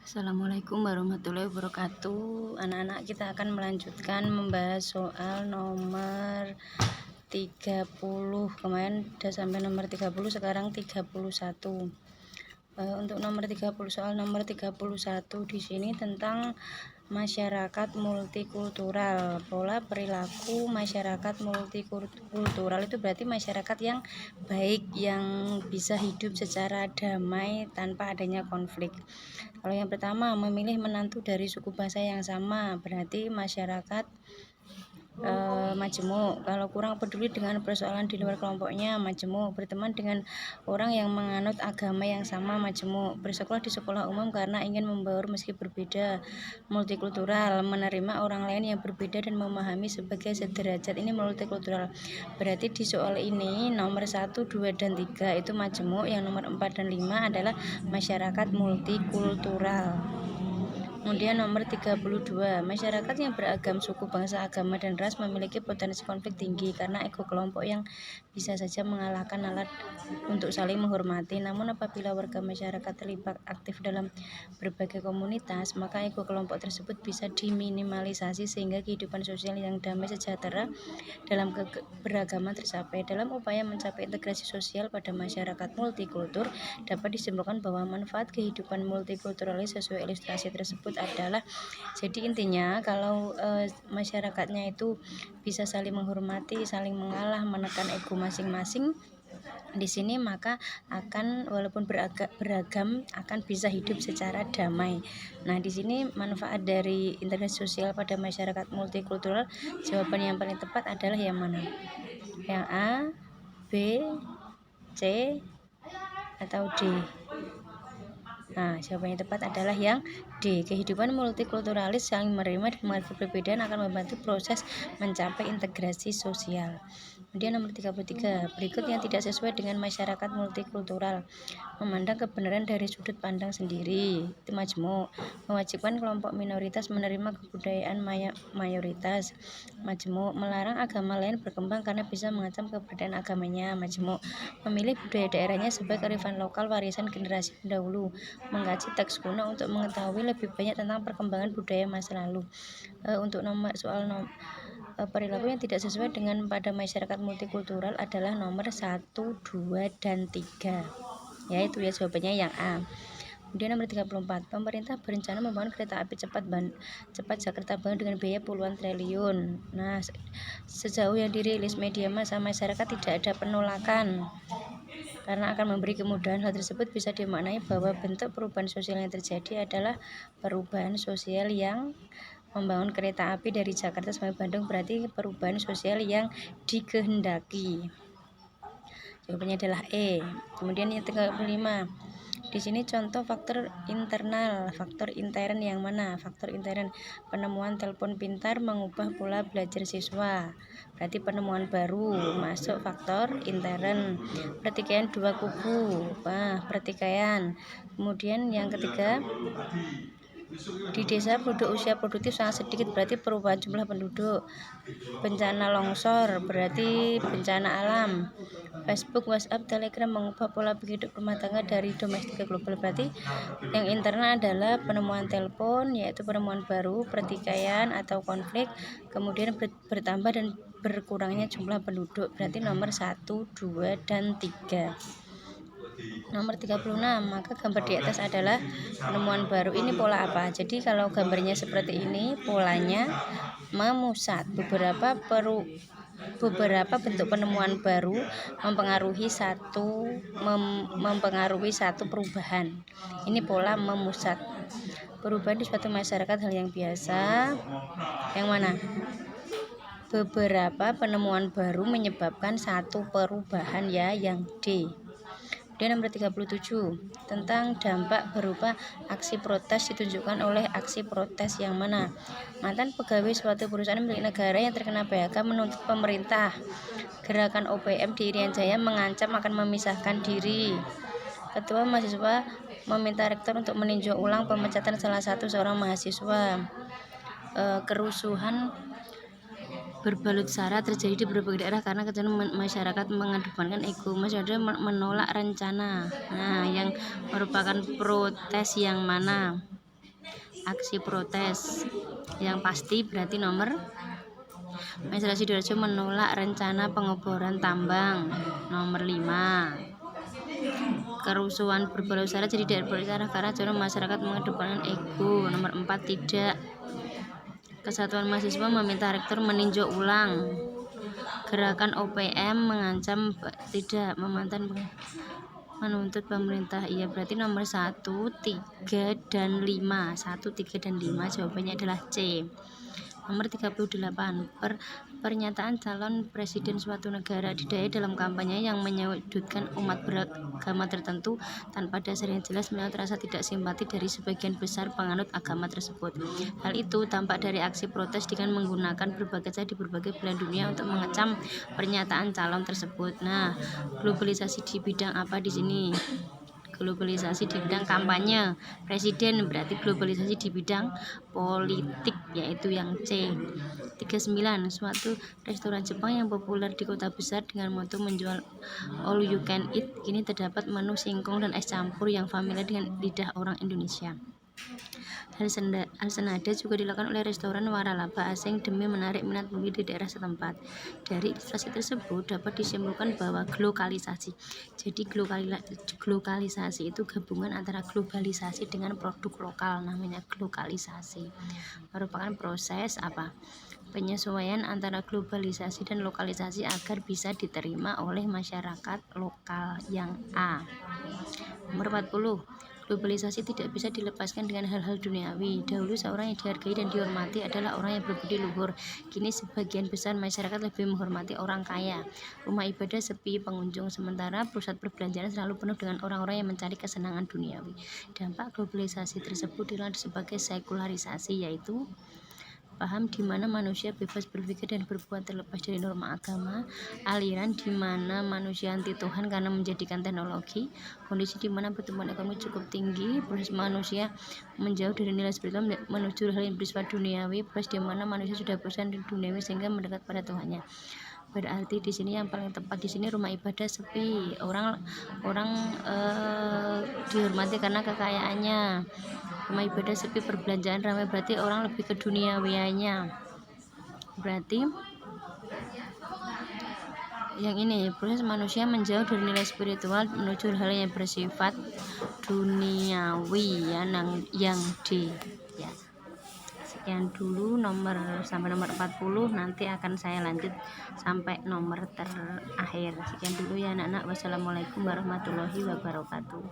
Assalamualaikum warahmatullahi wabarakatuh. Anak-anak, kita akan melanjutkan membahas soal nomor 30. Kemarin sudah sampai nomor 30, sekarang 31. Untuk nomor 30, soal nomor 31 di sini tentang masyarakat multikultural. Pola perilaku masyarakat multikultural itu berarti masyarakat yang baik, yang bisa hidup secara damai tanpa adanya konflik. Kalau yang pertama, memilih menantu dari suku bahasa yang sama, berarti masyarakat majemuk. Kalau kurang peduli dengan persoalan di luar kelompoknya, majemuk. Berteman dengan orang yang menganut agama yang sama, majemuk. Bersekolah di sekolah umum karena ingin membaur meski berbeda, multikultural. Menerima orang lain yang berbeda dan memahami sebagai sederajat, ini multikultural. Berarti di soal ini nomor 1, 2, dan 3 itu majemuk, yang nomor 4 dan 5 adalah masyarakat multikultural. Kemudian nomor 32, masyarakat yang beragam suku, bangsa, agama, dan ras memiliki potensi konflik tinggi karena ego kelompok yang bisa saja mengalahkan alat untuk saling menghormati. Namun apabila warga masyarakat terlibat aktif dalam berbagai komunitas, maka ego kelompok tersebut bisa diminimalisasi sehingga kehidupan sosial yang damai sejahtera dalam keberagaman tercapai. Dalam upaya mencapai integrasi sosial pada masyarakat multikultur, dapat disimpulkan bahwa manfaat kehidupan multikulturalis sesuai ilustrasi tersebut adalah, jadi intinya kalau masyarakatnya itu bisa saling menghormati, saling mengalah, menekan ego masing-masing di sini, maka akan walaupun beragam akan bisa hidup secara damai. Nah, di sini manfaat dari integrasi sosial pada masyarakat multikultural, jawaban yang paling tepat adalah yang mana? Yang A, B, C, atau D? Nah, jawaban yang tepat adalah yang D. Kehidupan multikulturalis saling menerima dan menghargai perbedaan akan membantu proses mencapai integrasi sosial. Kemudian nomor 33, berikut yang tidak sesuai dengan masyarakat multikultural. Memandang kebenaran dari sudut pandang sendiri, itu majemuk. Mewajibkan kelompok minoritas menerima kebudayaan mayoritas, majemuk. Melarang agama lain berkembang karena bisa mengancam keberadaan agamanya, majemuk. Memilih budaya daerahnya sebagai kearifan lokal warisan generasi pendahulu, mengkaji teks kuno untuk mengetahui lebih banyak tentang perkembangan budaya masa lalu. Untuk soal perilaku yang tidak sesuai dengan pada masyarakat multikultural adalah nomor 1, 2, dan 3. Ya, itu ya jawabannya yang A. Kemudian nomor 34, pemerintah berencana membangun kereta api cepat Jakarta Bandung dengan biaya puluhan triliun. Nah, sejauh yang dirilis media massa, masyarakat tidak ada penolakan karena akan memberi kemudahan. Hal tersebut bisa dimaknai bahwa bentuk perubahan sosial yang terjadi adalah perubahan sosial yang membangun kereta api dari Jakarta sampai Bandung, berarti perubahan sosial yang dikehendaki. Jawabannya adalah E. Kemudian yang 35, di sini contoh faktor internal, faktor intern yang mana? Faktor intern, penemuan telepon pintar mengubah pola belajar siswa, berarti penemuan baru masuk faktor intern. Pertikaian dua kubu, pertikaian. Kemudian yang ketiga, di desa penduduk usia produktif sangat sedikit, berarti perubahan jumlah penduduk. Bencana longsor, berarti bencana alam. Facebook, WhatsApp, Telegram mengubah pola hidup rumah tangga dari domestik ke global, berarti yang internal adalah penemuan telepon, yaitu penemuan baru, pertikaian atau konflik, kemudian bertambah dan berkurangnya jumlah penduduk, berarti nomor 1, 2, dan 3. Nomor 36, maka gambar di atas adalah penemuan baru. Ini pola apa? Jadi kalau gambarnya seperti ini, polanya memusat. Beberapa bentuk penemuan baru mempengaruhi satu perubahan. Ini pola memusat. Perubahan di suatu masyarakat hal yang biasa. Yang mana? Beberapa penemuan baru menyebabkan satu perubahan, ya, yang D. Kemudian nomor 37, tentang dampak berupa aksi protes ditunjukkan oleh aksi protes yang mana? Mantan pegawai suatu perusahaan milik negara yang terkena PHK menuntut pemerintah. Gerakan OPM di Irian Jaya mengancam akan memisahkan diri. Ketua mahasiswa meminta rektor untuk meninjau ulang pemecatan salah seorang mahasiswa. Kerusuhan berbalut sara terjadi di berbagai daerah karena kecenderungan masyarakat mengedepankan ego. Masyarakat menolak rencana. Nah, yang merupakan protes yang mana? aksi protes. Yang pasti berarti nomor Masyarakat Sidoarjo menolak rencana pengeboran tambang. Nomor 5. Kerusuhan berbau sara jadi tidak berbicara karena cara masyarakat mengedepankan ego. Nomor 4. Tidak. Kesatuan Mahasiswa meminta rektor meninjau ulang. Gerakan OPM mengancam tidak menuntut pemerintah. Iya, berarti nomor 1, 3, dan 5. 1, 3, dan 5 jawabannya adalah C. Nomor 38. Pernyataan calon presiden suatu negara didaya dalam kampanye yang menyudutkan umat beragama tertentu tanpa dasar yang jelas menurut rasa tidak simpati dari sebagian besar penganut agama tersebut. Hal itu tampak dari aksi protes dengan menggunakan berbagai cara di berbagai belahan dunia untuk mengecam pernyataan calon tersebut. Nah, globalisasi di bidang apa di sini? Globalisasi di bidang kampanye presiden, berarti globalisasi di bidang politik, yaitu yang C. 39. Suatu restoran Jepang yang populer di kota besar dengan moto menjual all you can eat kini terdapat menu singkong dan es campur yang familiar dengan lidah orang Indonesia. Hal senada juga dilakukan oleh restoran waralaba asing demi menarik minat pembeli di daerah setempat. Dari ilustrasi tersebut dapat disimpulkan bahwa globalisasi. Jadi globalisasi itu gabungan antara globalisasi dengan produk lokal, namanya globalisasi. Merupakan proses penyesuaian antara globalisasi dan lokalisasi agar bisa diterima oleh masyarakat lokal. Yang A. Nomor 40. Globalisasi tidak bisa dilepaskan dengan hal-hal duniawi. Dahulu seorang yang dihargai dan dihormati adalah orang yang berbudi luhur. Kini sebagian besar masyarakat lebih menghormati orang kaya. Rumah ibadah sepi pengunjung, sementara pusat perbelanjaan selalu penuh dengan orang-orang yang mencari kesenangan duniawi. Dampak globalisasi tersebut dilakukan sebagai sekularisasi, yaitu paham di mana manusia bebas berpikir dan berbuat terlepas dari norma agama, aliran di mana manusia anti Tuhan karena menjadikan teknologi, kondisi di mana pertumbuhan ekonomi cukup tinggi, proses manusia menjauh dari nilai spiritual menuju hal yang bersifat duniawi, proses di mana manusia sudah bosan dari duniawi sehingga mendekat pada Tuhannya. Berarti di sini yang paling tepat di sini rumah ibadah sepi, orang dihormati karena kekayaannya. Rumah ibadah sepi, perbelanjaan ramai, berarti orang lebih ke duniawianya. Berarti yang ini proses manusia menjauh dari nilai spiritual menuju hal yang bersifat duniawi, ya, yang D, ya. Sekian dulu sampai nomor 40, nanti akan saya lanjut sampai nomor terakhir. Sekian dulu ya anak-anak. Wassalamualaikum warahmatullahi wabarakatuh.